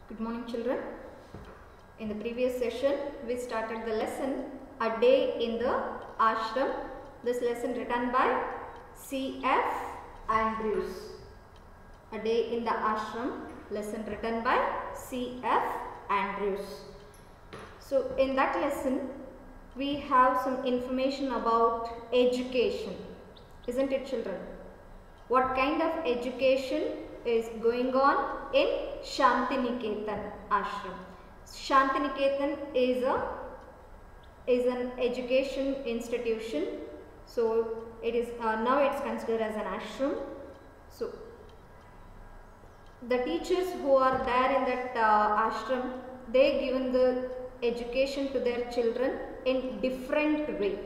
Good morning, children. In the previous session, we started the lesson A Day in the Ashram. This lesson written by C.F. Andrews. A Day in the Ashram lesson written by C.F. Andrews. So, in that lesson, we have some information about education. Isn't it, children? What kind of education is going on in Shantiniketan Ashram? Shantiniketan is an education institution. So it is now it's considered as an ashram. So the teachers who are there in that ashram, they given the education to their children in different way.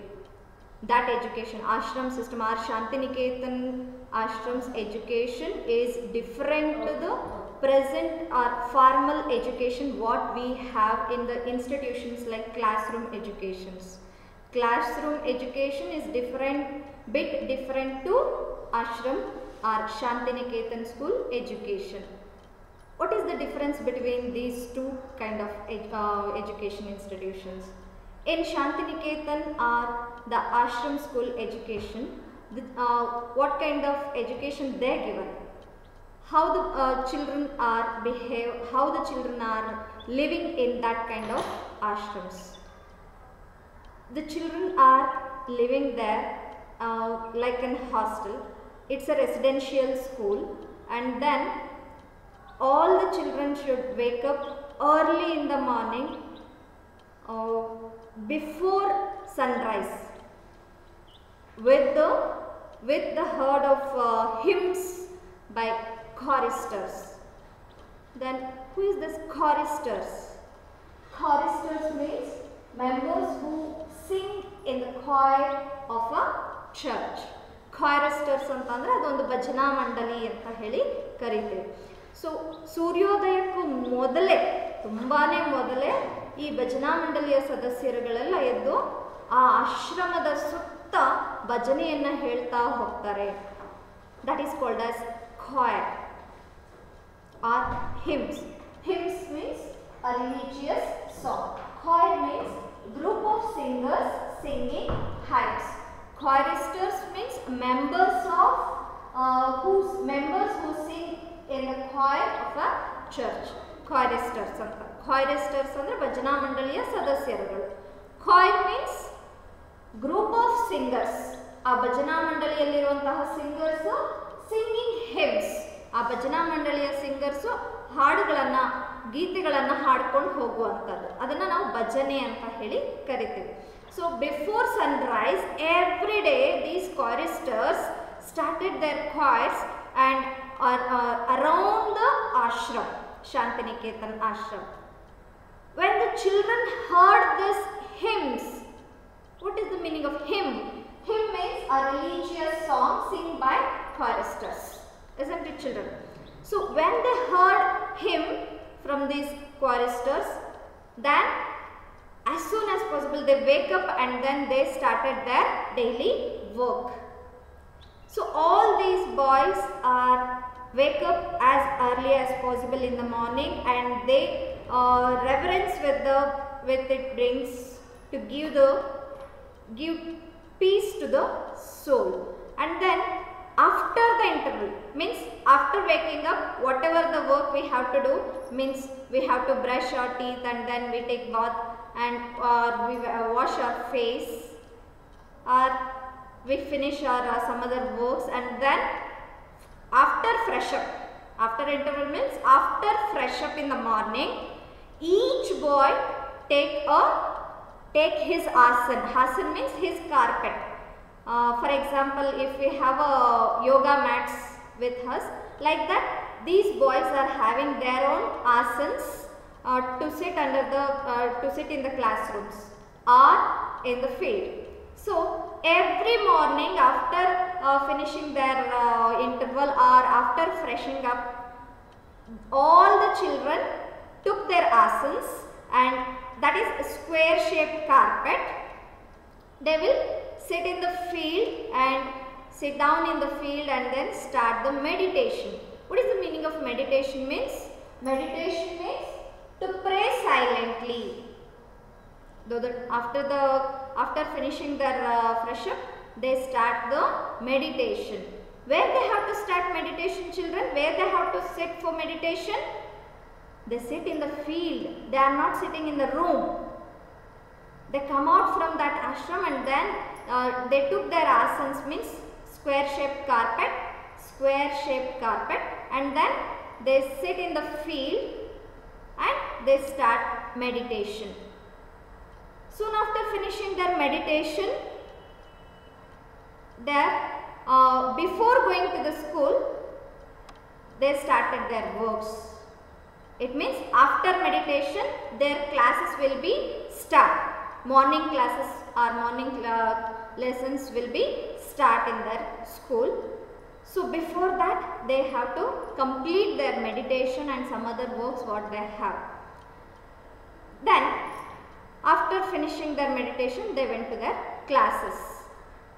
That education, ashram system, our Shantiniketan ashram's education is different to the present or formal education what we have in the institutions like classroom educations. Classroom education is bit different to ashram or Shantiniketan school education. What is the difference between these two kind of education institutions? In Shantiniketan or the ashram school education, what kind of education they are given? How the children are how the children are living in that kind of ashrams. The children are living there like an hostel. It's a residential school, and then all the children should wake up early in the morning before sunrise with the heard of hymns by choristers. Then who is this choristers? Choristers means members who sing in the choir of a church. Choristers ಅಂತಂದ್ರೆ ಅದೊಂದು ಭಜನಾ ಮಂಡಳಿ ಅಂತ ಹೇಳಿ ಕರೀತೇವೆ. So ಸೂರ್ಯೋದಯಕ್ಕೂ ಮೊದಲೇ ತುಂಬಾನೇ ಮೊದಲೇ ಈ ಭಜನಾ ಮಂಡಳಿಯ ಸದಸ್ಯರುಗಳೆಲ್ಲ ಎದ್ದು ಆ ಆಶ್ರಮದ ಸುತ್ತ ಭಜನೆಯನ್ನ ಹೇಳ್ತಾ ಹೋಗ್ತಾರೆ. That is called as choir or hymns. Hymns means a religious song. Choir means group of singers singing hymns. Choristers means members who sing in the choir of a church. Choristers anta. Choristers andre ಭಜನಾ ಮಂಡಳಿಯ ಸದಸ್ಯರುಗಳು. Choir means group of singers. ಆ ಭಜನಾ ಮಂಡಳಿಯಲ್ಲಿರುವಂತಹ singers singing hymns. ಆ ಭಜನಾ ಮಂಡಳಿಯ singers ಹಾಡುಗಳನ್ನ ಗೀತೆಗಳನ್ನ ಹಾಡ್ಕೊಂಡು ಹೋಗುವಂಥದ್ದು, ಅದನ್ನ ನಾವು ಭಜನೆ ಅಂತ ಹೇಳಿ ಕರಿತೀವಿ. So before Sunrise every day these choristers started their choirs and around the ashram, Shantiniketan ashram. When the children heard this hymns, what is the meaning of hymn? Hymn means a religious song sung by choristers. Isn't it, children? So when they heard hymn from these choristers, then as soon as possible they wake up and then they started their daily work. So all these boys are wake up as early as possible in the morning, and they reverence with it brings to give peace to the soul. And then after the interval, means after waking up, whatever the work we have to do, means we have to brush our teeth and then we take bath and we wash our face, or we finish our some other works, and then after fresh up, after interval means after fresh up in the morning, each boy take his asan. Asan means his carpet. For example, if we have a yoga mats with us, like that, these boys are having their own asans to sit in the classrooms or in the field. So every morning after finishing their interval or after freshening up, all the children took their asans, and that is a square shaped carpet. They will sit in the field and sit down in the field and then start the meditation. What is the meaning of meditation? Means Meditation means to pray silently. Though after finishing their fresh up, they start the meditation. Where they have to start meditation, children? Where they have to sit for meditation? They sit in the field. They are not sitting in the room. They come out from that ashram and then they took their asanas, means square shaped carpet, and then they sit in the field and they start meditation. Soon after finishing their meditation, before going to the school, they started their works. It means after meditation, their classes will be start. Morning classes or morning lessons will be start in their school. So before that, they have to complete their meditation and some other works what they have. Then after finishing their meditation, they went to their classes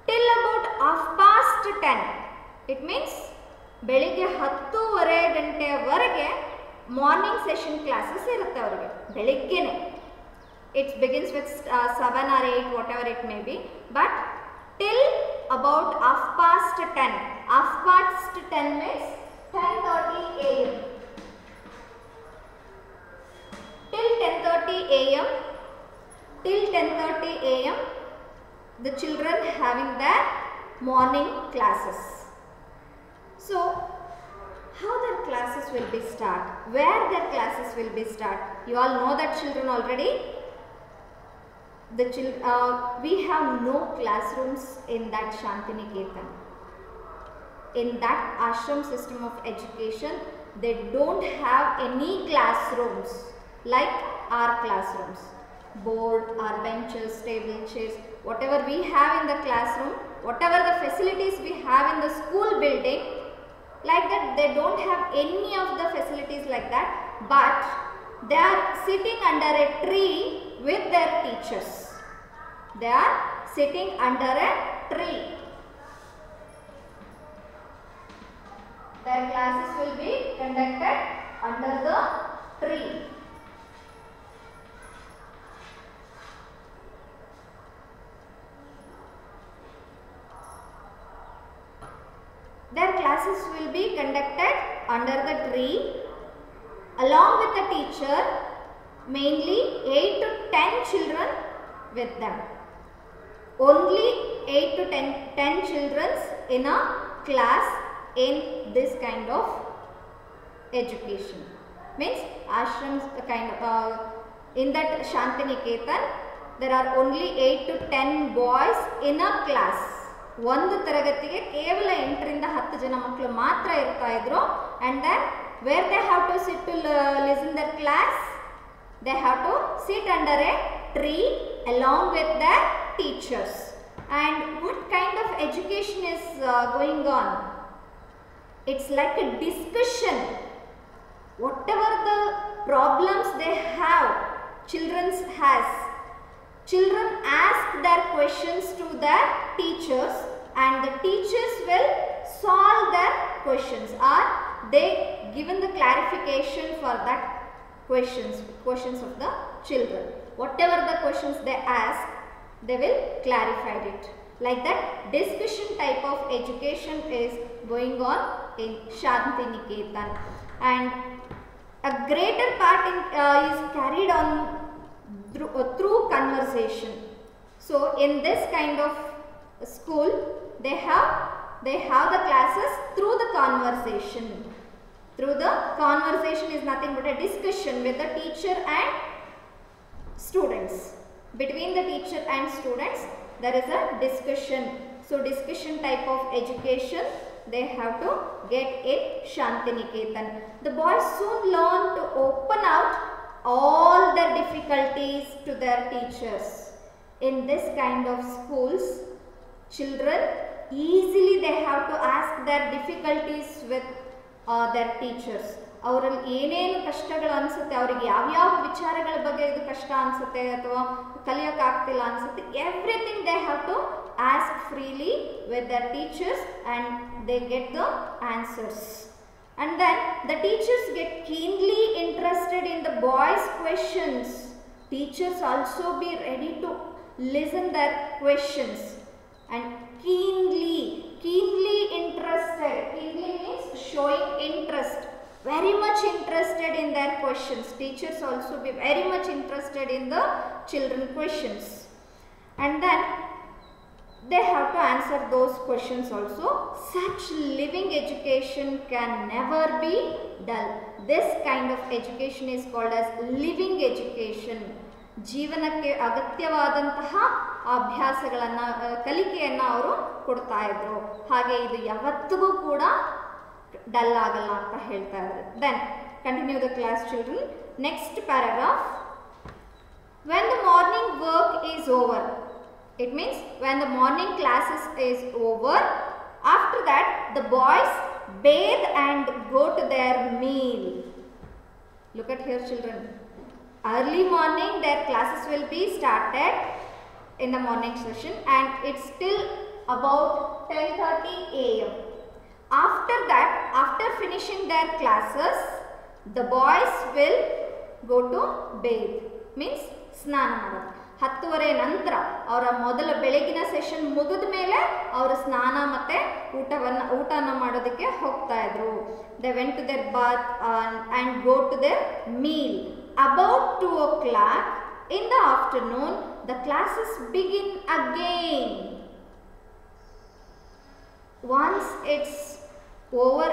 till about 10:30. It means ಬೆಳಿಗ್ಗೆ 10:30 ಗಂಟೆವರೆಗೆ morning session classes ಇರುತ್ತೆ ಅವರಿಗೆ ಬೆಳಿಗ್ಗೆನೆ. It begins with 7 or 8, whatever it may be, but till about 10:30. 10:30 means 10:30 a.m. Till 10:30 a.m. Till 10:30 a.m. the children having their morning classes. So how their classes will be start? Where their classes will be start? You all know that children already. We have no classrooms in that Shantiniketan. In that ashram system of education, they don't have any classrooms like our classrooms. Board, our benches, table, chairs, whatever we have in the classroom, whatever the facilities we have in the school building, like that they don't have any of the facilities like that, but they are sitting under a tree with their teachers. They are sitting under a tree. Their classes will be conducted under the tree. Their classes will be conducted under the tree along with the teacher, mainly 8 to 10 children with them. Only 8 to 10 children in a class in this kind of education. Means ashrams kind of in that Shantiniketan, there are only 8 to 10 boys in a class. ಒಂದು ತರಗತಿಗೆ ಕೇವಲ 8 ರಿಂದ 10 ಜನ ಮಕ್ಕಳು ಮಾತ್ರ ಇರ್ತಾ ಇದ್ರು. And then where they have to sit to listen their class, they have to sit under a tree along with their teachers. And what kind of education is going on? It's like a discussion. Whatever the problems they have, children ask their questions to their teachers and the teachers will solve their questions, or they given the clarification for that questions of the children. Whatever the questions they ask, they will clarify it. Like that, discussion type of education is going on in Shantiniketan, and a greater part is carried on through conversation. So in this kind of school, they have the classes through the conversation. Through the conversation is nothing but a discussion with the teacher and students. Between the teacher and students, there is a discussion. So discussion type of education they have to get in Shantiniketan. The boys soon learn to open out all their difficulties to their teachers. In this kind of schools, children easily they have to ask their difficulties with their teachers. ಅವರಲ್ಲಿ ಏನೇನು ಕಷ್ಟಗಳು ಅನಿಸುತ್ತೆ, ಅವರಿಗೆ ಯಾವ್ಯಾವ ವಿಚಾರಗಳ ಬಗ್ಗೆ ಇದು ಕಷ್ಟ ಅನಿಸುತ್ತೆ ಅಥವಾ ಕಲಿಯೋಕ್ಕಾಗ್ತಿಲ್ಲ ಅನಿಸುತ್ತೆ, everything they have to ask freely with their teachers and they get the answers. And then the teachers get keenly interested in the boys' questions. Teachers also be ready to listen their questions and keenly interested. Keenly means showing interest. Very much interested in their questions. Teachers also be very much interested in the children questions. And then they have to answer those questions also. Such living education can never be dull. This kind of education is called as living education. ಜೀವನಕ್ಕೆ ಅಗತ್ಯವಾದಂತಹ ಅಭ್ಯಾಸಗಳನ್ನು ಕಲಿಕೆಯನ್ನು ಅವರು ಕೊಡ್ತಾ ಇದ್ರು. ಹಾಗೆ ಇದು ಯಾವತ್ತಿಗೂ ಕೂಡ ಡಲ್ ಆಗಲ್ಲ ಅಂತ ಹೇಳ್ತಾ ಇದ್ದಾರೆ. Then continue the class children. Next paragraph. When the morning work is over. It means when the morning classes is over, after that the boys bathe and go to their meal. Look at here children. Early morning their classes will be started in the morning session and it's still about 10:30 a.m. After that, after finishing their classes, the boys will go to bathe. Means ಸ್ನಾನ ಮಾಡೋದು. 10:30 ನಂತರ ಅವರ ಮೊದಲ ಬೆಳಗಿನ session ಮುಗಿದ ಮೇಲೆ ಅವರು ಸ್ನಾನ ಮತ್ತು ಊಟನ ಮಾಡೋದಕ್ಕೆ ಹೋಗ್ತಾ ಇದ್ರು. They went to their bath and go to their meal. About 2 o'clock in the afternoon, the classes begin again. Once it's over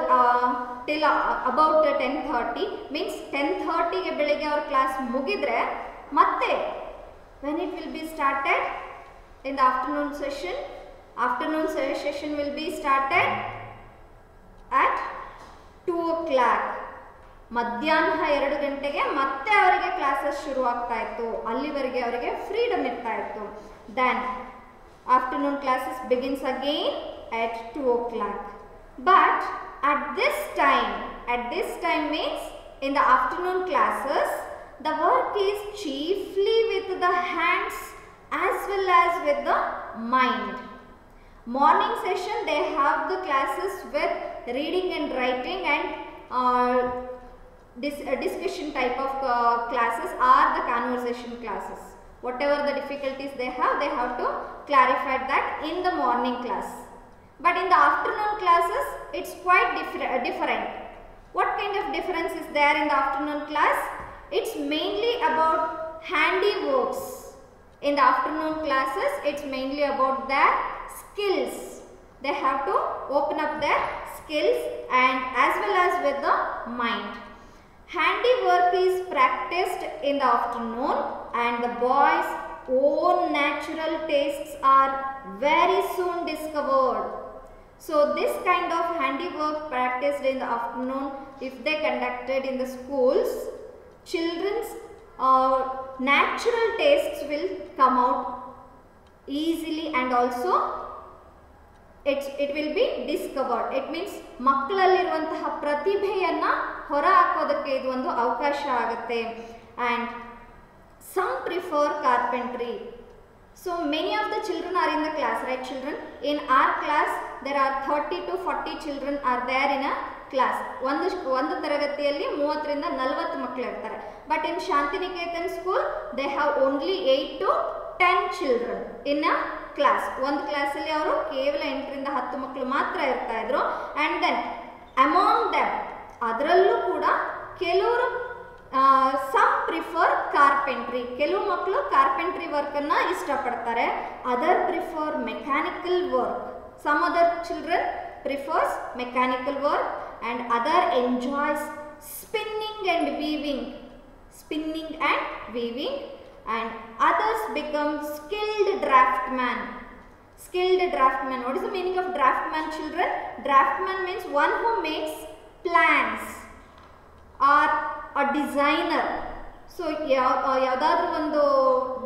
till about 10:30 means 10:30 ಗೆ ಬೆಳಗ್ಗೆ ಅವರ ಕ್ಲಾಸ್ ಮುಗಿದ್ರೆ ಮತ್ತೆ when it will be started in the afternoon session will be started at 2 o'clock. ಮಧ್ಯಾಹ್ನ 2 ಗಂಟೆಗೆ ಮತ್ತೆ ಅವರಿಗೆ classes ಶುರು ಆಗ್ತಾ ಇತ್ತು. ಅಲ್ಲಿವರೆಗೆ ಅವರಿಗೆ ಫ್ರೀಡಮ್ ಇರ್ತಾ ಇತ್ತು. Then afternoon classes begins again at 2 o'clock. But at this time means in the afternoon classes the work is chiefly with the hands as well as with the mind. Morning session they have the classes with reading and writing and discussion type of classes or the conversation classes. Whatever the difficulties they have to clarify that in the morning class. But in the afternoon classes it's quite different. What kind of difference is there in the afternoon class? It's mainly about handiworks. In the afternoon classes it's mainly about their skills. They have to open up their skills and as well as with the mind. Handiwork is practiced in the afternoon and the boys' own natural tastes are very soon discovered. So this kind of handiwork practiced in the afternoon, if they conducted in the schools, children's natural tastes will come out easily and also it will be discovered. It means ಮಕ್ಕಳಲ್ಲಿರುವಂತಹ ಪ್ರತಿಭೆಯನ್ನು ಹೊರ ಹಾಕೋದಕ್ಕೆ ಇದು ಒಂದು ಅವಕಾಶ ಆಗುತ್ತೆ. And some prefer carpentry. So many of the children are in the class, right children? In our class there are 30 to 40 children are there in a class. ಒಂದು ತರಗತಿಯಲ್ಲಿ 30 ರಿಂದ 40 ಮಕ್ಕಳು ಇರ್ತಾರೆ. But in Shantiniketan school they have only 8 to 10 children in a class. ಒಂದು ಕ್ಲಾಸಲ್ಲಿ ಅವರು ಕೇವಲ 8 ರಿಂದ 10 ಮಕ್ಕಳು ಮಾತ್ರ ಇರ್ತಾ ಇದ್ರು. And then among them ಅದರಲ್ಲೂ ಕೂಡ ಕೆಲವರು some prefer carpentry. ಕೆಲವು ಮಕ್ಕಳು ಕಾರ್ಪೆಂಟ್ರಿ ವರ್ಕನ್ನು ಇಷ್ಟಪಡ್ತಾರೆ. Other prefer mechanical work. Some other children prefers mechanical work and other enjoys spinning and weaving. And others become skilled draftsman. What is the meaning of draftman children? Draftman means one who makes plans or a designer. So ಯಾವುದಾದ್ರೂ ಒಂದು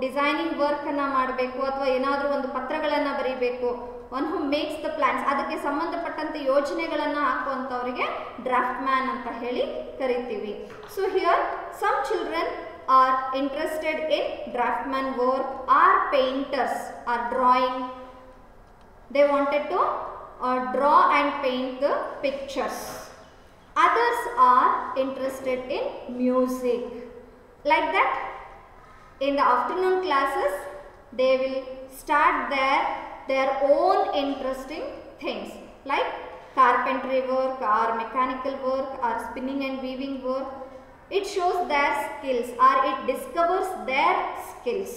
designing ವರ್ಕನ್ನು ಮಾಡಬೇಕು ಅಥವಾ ಏನಾದರೂ ಒಂದು ಪತ್ರಗಳನ್ನು ಬರೀಬೇಕು. One who makes the plans, ಅದಕ್ಕೆ ಸಂಬಂಧಪಟ್ಟಂತೆ ಯೋಜನೆಗಳನ್ನು ಹಾಕುವಂಥವರಿಗೆ ಡ್ರಾಫ್ಟ್ ಮ್ಯಾನ್ ಅಂತ ಹೇಳಿ ಕರಿತೀವಿ. So here some children are interested in draftman work or painters or drawing. They wanted to draw and paint the pictures. others are interested in music. Like that, in the afternoon classes, they will start their own interesting things like carpentry work or mechanical work or spinning and weaving work. It shows their skills or it discovers their skills.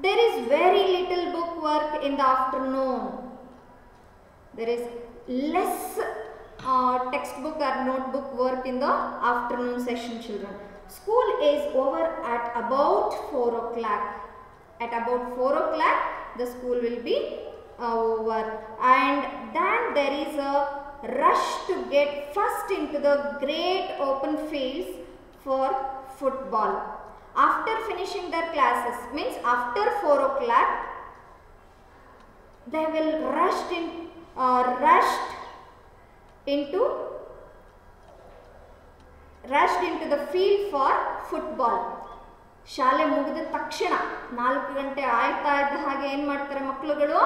There is very little book work in the afternoon. There is less textbook or notebook work in the afternoon session, children. School is over at about 4 o'clock. At about 4 o'clock, the school will be over, and then there is a rush to get first into the great open fields for football. After finishing their classes, means after 4 o'clock, they will rushed into the field for football. ಶಾಲೆ ಮುಗಿದ ತಕ್ಷಣ 4 ಗಂಟೆ ಆಯ್ತಾ ಇದ್ದ ಹಾಗೆ ಏನು ಮಾಡ್ತಾರೆ ಮಕ್ಕಳುಗಳು,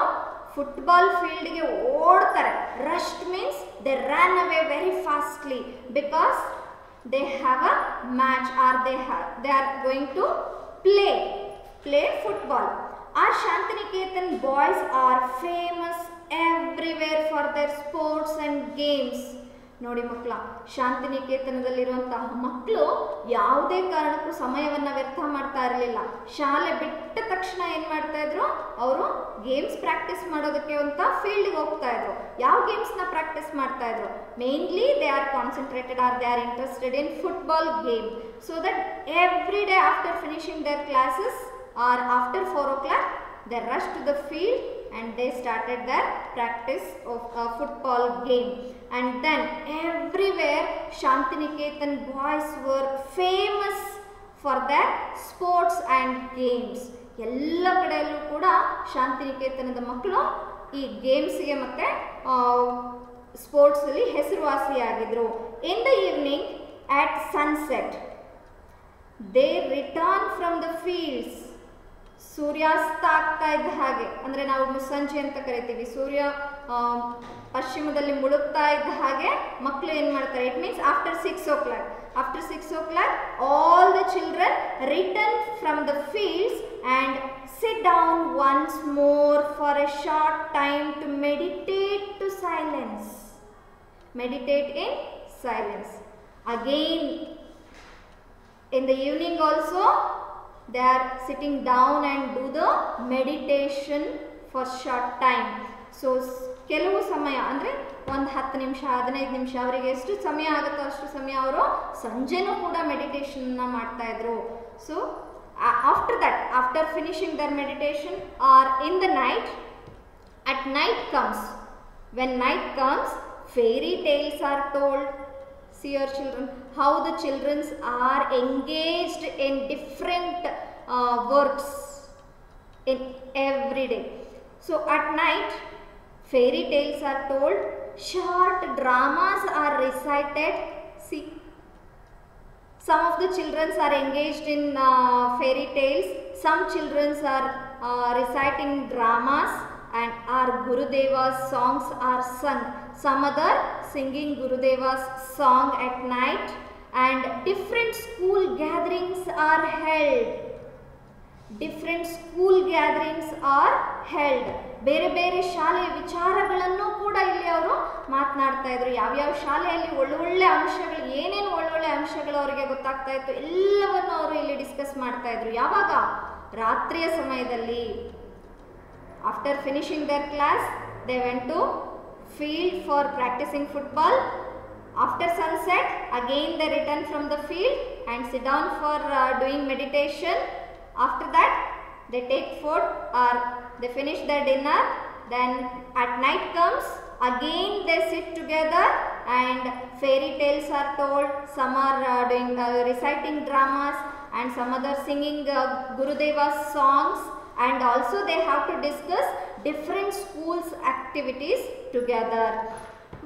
ಫುಟ್ಬಾಲ್ ಫೀಲ್ಡ್ಗೆ ಓಡ್ತಾರೆ. Rushed means they run away very fastly because they have a match or they are going to play football. Our Shantiniketan boys are famous everywhere for their sports and games. ನೋಡಿ ಮಕ್ಕಳ, ಶಾಂತಿನಿಕೇತನದಲ್ಲಿರುವಂತಹ ಮಕ್ಕಳು ಯಾವುದೇ ಕಾರಣಕ್ಕೂ ಸಮಯವನ್ನು ವ್ಯರ್ಥ ಮಾಡ್ತಾ ಇರಲಿಲ್ಲ. ಶಾಲೆ ಬಿಟ್ಟ ತಕ್ಷಣ ಏನು ಮಾಡ್ತಾ ಇದ್ರು, ಅವರು ಗೇಮ್ಸ್ ಪ್ರಾಕ್ಟೀಸ್ ಮಾಡೋದಕ್ಕೆ ಅಂತ ಫೀಲ್ಡ್ಗೆ ಹೋಗ್ತಾ ಇದ್ರು. ಯಾವ ಗೇಮ್ಸ್ನ ಪ್ರಾಕ್ಟೀಸ್ ಮಾಡ್ತಾ ಇದ್ರು? Mainly they are concentrated or they are interested in football game. So that every day after finishing their classes or after 4 o'clock they rushed to the field and they started their practice of a football game. And then everywhere Shantiniketan boys were famous for their sports and games. ಎಲ್ಲ ಕಡೆಯಲ್ಲೂ ಕೂಡ ಶಾಂತಿನಿಕೇತನದ ಮಕ್ಕಳು ಈ ಗೇಮ್ಸ್ಗೆ ಮತ್ತು ಸ್ಪೋರ್ಟ್ಸಲ್ಲಿ ಹೆಸರುವಾಸಿಯಾಗಿದ್ದರು. In the evening at sunset they return from the fields. ಸೂರ್ಯಾಸ್ತ ಆಗ್ತಾ ಇದ್ದ ಹಾಗೆ, ಅಂದರೆ ನಾವು ಮುಸ್ಸಂಜೆ ಅಂತ ಕರಿತೀವಿ, ಸೂರ್ಯ ಪಶ್ಚಿಮದಲ್ಲಿ ಮುಳುಗ್ತಾ ಇದ್ದ ಹಾಗೆ ಮಕ್ಕಳು ಏನು ಮಾಡ್ತಾರೆ, it means after 6 o'clock. After 6 o'clock all the children return from the fields and sit down once more for a short time to meditate to silence. Meditate in silence. Again in the evening also they are sitting down and do the meditation for short time. So ಕೆಲವು ಸಮಯ ಅಂದರೆ ಒಂದು 10 ನಿಮಿಷ 15 ನಿಮಿಷ, ಅವರಿಗೆ ಎಷ್ಟು ಸಮಯ ಆಗುತ್ತೋ ಅಷ್ಟು ಸಮಯ ಅವರು ಸಂಜೆನೂ ಕೂಡ ಮೆಡಿಟೇಷನ್ನ ಮಾಡ್ತಾಯಿದ್ರು. So after that, after finishing their meditation or in the night, at night comes, when night comes fairy tales are told. See your children, how the children are engaged in different works in every day. So at night fairy tales are told, short dramas are recited. See, some of the children are engaged in fairy tales, some children are reciting dramas, and our Gurudeva's songs are sung. Some other singing Gurudeva's song at night, and different school gatherings are held. Different school gatherings are held. ಬೇರೆ ಬೇರೆ ಶಾಲೆಯ ವಿಚಾರಗಳನ್ನು ಕೂಡ ಇಲ್ಲಿ ಅವರು ಮಾತನಾಡ್ತಾ ಇದ್ರು. ಯಾವ್ಯಾವ ಶಾಲೆಯಲ್ಲಿ ಒಳ್ಳೊಳ್ಳೆ ಅಂಶಗಳು, ಏನೇನು ಒಳ್ಳೊಳ್ಳೆ ಅಂಶಗಳು ಅವರಿಗೆ ಗೊತ್ತಾಗ್ತಾ ಇತ್ತು ಎಲ್ಲವನ್ನು ಅವರು ಇಲ್ಲಿ ಡಿಸ್ಕಸ್ ಮಾಡ್ತಾ ಇದ್ರು. ಯಾವಾಗ? ರಾತ್ರಿಯ ಸಮಯದಲ್ಲಿ. After finishing their class, they went to field for practicing football. After sunset, again they return from the field and sit down for doing meditation. After that, they take food or they finish their dinner. Then at night comes, again they sit together and fairy tales are told. Some are doing reciting dramas and some other singing Gurudeva's songs. And also they have to discuss different schools activities together.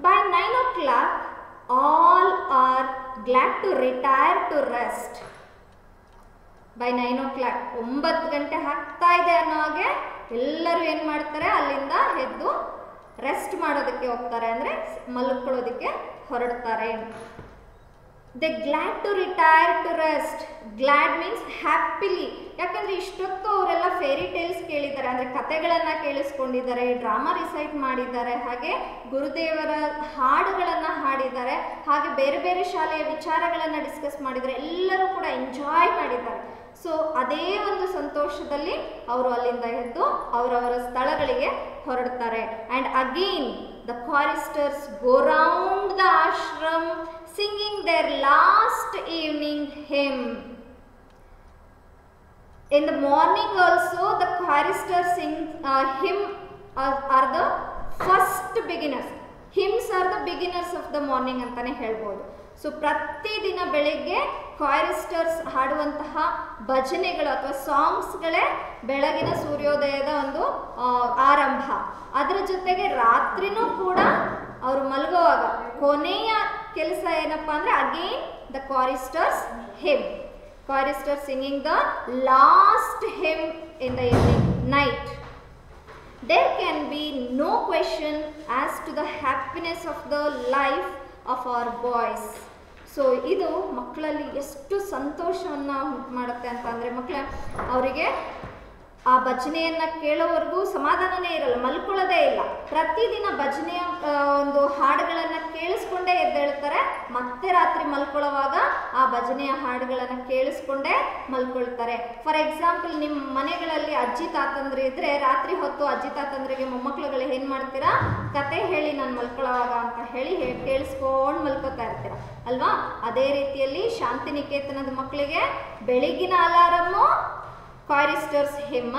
By 9 o'clock all are glad to retire to rest. By 9 o'clock 9 ಗಂಟೆ ಆಗ್ತಾ ಇದೆ ಅನ್ನೋ ಹಾಗೆ ಎಲ್ಲರೂ ಏನು ಮಾಡ್ತಾರೆ, ಅಲ್ಲಿಂದ ಎದ್ದು ರೆಸ್ಟ್ ಮಾಡೋದಕ್ಕೆ ಹೋಗ್ತಾರೆ, ಅಂದರೆ ಮಲ್ಕೊಳ್ಳೋದಕ್ಕೆ ಹೊರಡ್ತಾರೆ. They glad to retire to rest. Glad means happily. ಯಾಕಂದರೆ ಇಷ್ಟೊತ್ತು ಅವರೆಲ್ಲ ಫೇರಿ ಟೇಲ್ಸ್ ಕೇಳಿದ್ದಾರೆ, ಅಂದರೆ ಕತೆಗಳನ್ನು ಕೇಳಿಸ್ಕೊಂಡಿದ್ದಾರೆ, ಡ್ರಾಮಾ ರಿಸೈಟ್ ಮಾಡಿದ್ದಾರೆ, ಹಾಗೆ ಗುರುದೇವರ ಹಾಡುಗಳನ್ನು ಹಾಡಿದ್ದಾರೆ, ಹಾಗೆ ಬೇರೆ ಬೇರೆ ಶಾಲೆಯ ವಿಚಾರಗಳನ್ನು ಡಿಸ್ಕಸ್ ಮಾಡಿದ್ದಾರೆ. ಎಲ್ಲರೂ ಕೂಡ ಎಂಜಾಯ್ ಮಾಡಿದ್ದಾರೆ. ಸೊ ಅದೇ ಒಂದು ಸಂತೋಷದಲ್ಲಿ ಅವರು ಅಲ್ಲಿಂದ ಎದ್ದು ಅವರವರ ಸ್ಥಳಗಳಿಗೆ ಹೊರಡ್ತಾರೆ. And again the choristers go round the ashram singing their last evening hymn. In the morning also the choristers sing hymn are the first beginners. Hymns are the beginners of the morning ಅಂತಾನೆ ಹೇಳ್ಬೋದು. So ಪ್ರತಿದಿನ ಬೆಳಿಗ್ಗೆ ಕಾರಿಸ್ಟರ್ಸ್ ಹಾಡುವಂತಹ ಭಜನೆಗಳು ಅಥವಾ ಸಾಂಗ್ಸ್ಗಳೇ ಬೆಳಗಿನ ಸೂರ್ಯೋದಯದ ಒಂದು ಆರಂಭ. ಅದರ ಜೊತೆಗೆ ರಾತ್ರಿನೂ ಕೂಡ ಅವರು ಮಲಗುವಾಗ ಕೊನೆಯ ಕೆಲಸ ಏನಪ್ಪ ಅಂದರೆ again the choristers hymn. Choristers singing the last hymn in the evening night. There can be no question as to the happiness of the life of our boys. So ಇದು ಮಕ್ಕಳಲ್ಲಿ ಎಷ್ಟು ಸಂತೋಷವನ್ನು ಉಂಟು ಮಾಡುತ್ತೆ ಅಂತಂದರೆ, ಅವರಿಗೆ ಆ ಭಜನೆಯನ್ನು ಕೇಳೋವರೆಗೂ ಸಮಾಧಾನನೇ ಇರಲ್ಲ, ಮಲ್ಕೊಳ್ಳೋದೇ ಇಲ್ಲ. ಪ್ರತಿದಿನ ಭಜನೆಯ ಒಂದು ಹಾಡುಗಳನ್ನು ಕೇಳಿಸ್ಕೊಂಡೇ ಎದ್ದೇಳ್ತಾರೆ, ಮತ್ತೆ ರಾತ್ರಿ ಮಲ್ಕೊಳ್ಳೋವಾಗ ಆ ಭಜನೆಯ ಹಾಡುಗಳನ್ನು ಕೇಳಿಸ್ಕೊಂಡೇ ಮಲ್ಕೊಳ್ತಾರೆ. ಫಾರ್ ಎಕ್ಸಾಂಪಲ್, ನಿಮ್ಮ ಮನೆಗಳಲ್ಲಿ ಅಜ್ಜಿ ತಾತಂದ್ರೆ ಇದ್ದರೆ ರಾತ್ರಿ ಹೊತ್ತು ಅಜ್ಜಿ ತಾತಂದ್ರಿಗೆ ಮೊಮ್ಮಕ್ಕಳುಗಳು ಏನು ಮಾಡ್ತೀರಾ, ಕತೆ ಹೇಳಿ ನಾನು ಮಲ್ಕೊಳ್ಳೋವಾಗ ಅಂತ ಹೇಳಿ ಕೇಳಿಸ್ಕೊಂಡು ಮಲ್ಕೋತಾ ಇರ್ತೀರ ಅಲ್ವಾ. ಅದೇ ರೀತಿಯಲ್ಲಿ ಶಾಂತಿನಿಕೇತನದ ಮಕ್ಕಳಿಗೆ ಬೆಳಗಿನ ಅಲಾರಮ್ಮು ಕಾರಿಸ್ಟರ್ಸ್ ಹಿಮ್,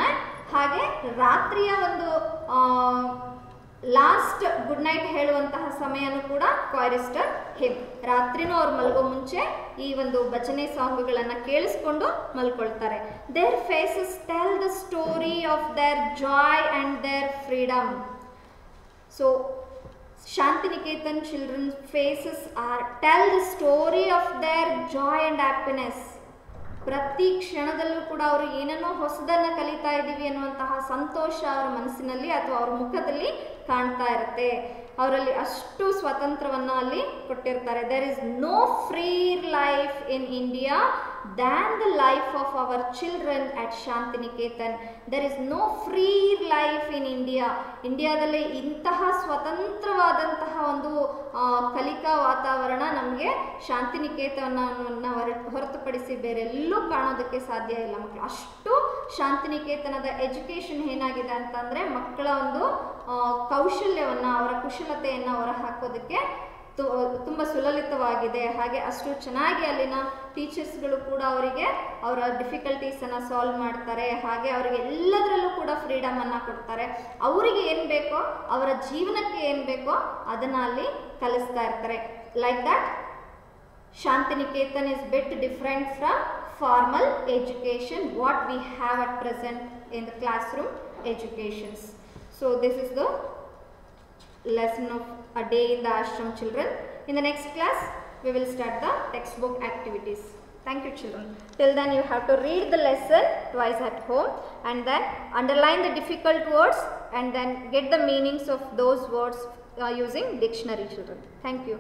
ಹಾಗೆ ರಾತ್ರಿಯ ಒಂದು ಲಾಸ್ಟ್ ಗುಡ್ ನೈಟ್ ಹೇಳುವಂತಹ ಸಮಯನೂ ಕೂಡ ಕಾರಿಸ್ಟರ್ ಹಿಮ್. ರಾತ್ರಿನೂ ಅವ್ರು ಮಲಗೋ ಮುಂಚೆ ಈ ಒಂದು ಭಜನೆ ಸಾಂಗ್ಗಳನ್ನು ಕೇಳಿಸ್ಕೊಂಡು ಮಲ್ಕೊಳ್ತಾರೆ. Their faces tell the story of their joy and their freedom. So Shantiniketan children's faces are tell the story of their joy and happiness. ಪ್ರತಿ ಕ್ಷಣದಲ್ಲೂ ಕೂಡ ಅವರು ಏನನ್ನೋ ಹೊಸದನ್ನು ಕಲಿತಾ ಇದ್ದೀವಿ ಅನ್ನುವಂತಹ ಸಂತೋಷ ಅವರ ಮನಸ್ಸಿನಲ್ಲಿ ಅಥವಾ ಅವರ ಮುಖದಲ್ಲಿ ಕಾಣ್ತಾ ಇರುತ್ತೆ. ಅವರಲ್ಲಿ ಅಷ್ಟು ಸ್ವಾತಂತ್ರ್ಯವನ್ನು ಅಲ್ಲಿ ಕೊಟ್ಟಿರ್ತಾರೆ. There is no free life in India than the life of our children at Shantiniketan. There is no free life in India. ಇಂಡಿಯಾದಲ್ಲಿ ಇಂತಹ ಸ್ವತಂತ್ರವಾದಂತಹ ಒಂದು ಕಲಿಕಾ ವಾತಾವರಣ ನಮಗೆ ಶಾಂತಿನಿಕೇತನವನ್ನು ಹೊರತುಪಡಿಸಿ ಬೇರೆಲ್ಲೂ ಕಾಣೋದಕ್ಕೆ ಸಾಧ್ಯ ಇಲ್ಲ. ಮಕ್ಕಳು ಅಷ್ಟು ಶಾಂತಿನಿಕೇತನದ ಎಜುಕೇಷನ್ ಏನಾಗಿದೆ ಅಂತಂದರೆ ಮಕ್ಕಳ ಒಂದು ಕೌಶಲ್ಯವನ್ನು, ಅವರ ಕುಶಲತೆಯನ್ನು ಹೊರ ಹಾಕೋದಕ್ಕೆ ತುಂಬ ಸುಲಲಿತವಾಗಿದೆ. ಹಾಗೆ ಅಷ್ಟು ಚೆನ್ನಾಗಿ ಅಲ್ಲಿನ ಟೀಚರ್ಸ್ಗಳು ಕೂಡ ಅವರಿಗೆ ಅವರ ಡಿಫಿಕಲ್ಟೀಸನ್ನು ಸಾಲ್ವ್ ಮಾಡ್ತಾರೆ. ಹಾಗೆ ಅವರಿಗೆ ಎಲ್ಲದರಲ್ಲೂ ಕೂಡ ಫ್ರೀಡಮನ್ನು ಕೊಡ್ತಾರೆ. ಅವರಿಗೆ ಏನು ಬೇಕೋ, ಅವರ ಜೀವನಕ್ಕೆ ಏನು ಬೇಕೋ ಅದನ್ನು ಅಲ್ಲಿ ಕಲಿಸ್ತಾ ಇರ್ತಾರೆ. Like that Shantiniketan is bit different from formal education what we have at present in the class room educations. So this is the lesson of a day in the ashram, children. In the next class we will start the textbook activities. Thank you, children. Till then you have to read the lesson twice at home and then underline the difficult words and then get the meanings of those words using dictionary, children. Thank you.